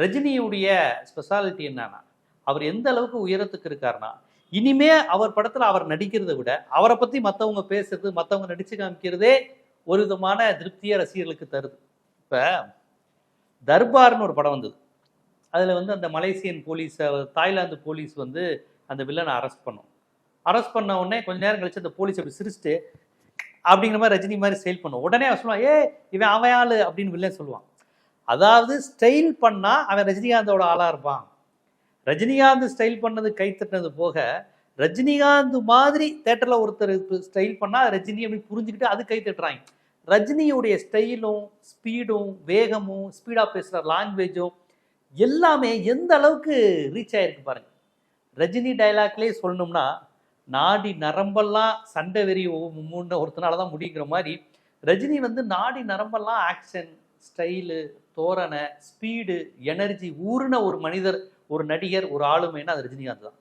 ரஜினியுடைய speciality என்னன்னா, அவர் எந்த அளவுக்கு உயரத்துக்கு இருக்காருன்னா, இனிமே அவர் படத்துல அவர் நடிக்கிறத விட, அவர பத்தி மத்தவங்க பேசுறது, மத்தவங்க நடிச்சு காமிக்கிறதே ஒரு விதமான திருப்திய ரசிகர்களுக்கு தருது. இப்ப தர்பார்னு ஒரு படம் வந்தது. அதுல வந்து அந்த மலேசியன் போலீஸ தாய்லாந்து போலீஸ் வந்து அந்த வில்லன அரெஸ்ட் பண்ணும். அரெஸ்ட் பண்ண உடனே கொஞ்ச நேரம் கழிச்சு அந்த போலீஸ் அப்படி சிரிச்சுட்டு, அப்படிங்கிற மாரி ரஜினி மாரி ஸ்டைல் பண்ணும். உடனே அவன் சொல்லுவான், "ஏய் இவன் அவன் ஆளு" அப்படின்னு வில்லன் சொல்லுவான். அதாவது ஸ்டைல் பண்ணா அவன் ரஜினிகாந்தோட ஆளா இருப்பான். ரஜினிகாந்த் ஸ்டைல் பண்ணது கை தட்டினது போக, ரஜினிகாந்த் மாதிரி தியேட்டர்ல ஒருத்தர் ஸ்டைல் பண்ணா ரஜினி அப்படி புரிஞ்சுக்கிட்டு அது கை தட்டுறாங்க. ரஜினியுடைய ஸ்டைலும், ஸ்பீடும், வேகமும், ஸ்பீடா பேசுற லாங்குவேஜும் எல்லாமே எந்த அளவுக்கு ரீச் ஆயிருக்கு பாருங்க. ரஜினி டயலாக்லேயே சொல்லணும்னா, நாடி நரம்பெல்லாம் சண்டை வெறி ஒருத்தனால தான் முடிங்கிற மாதிரி, ரஜினி வந்து நாடி நரம்பெல்லாம் ஆக்ஷன், ஸ்டைலு, தோரணை, ஸ்பீடு, எனர்ஜி ஊறுன ஒரு மனிதர், ஒரு நடிகர், ஒரு ஆளுமைன்னா அது ரஜினிகாந்த் தான்.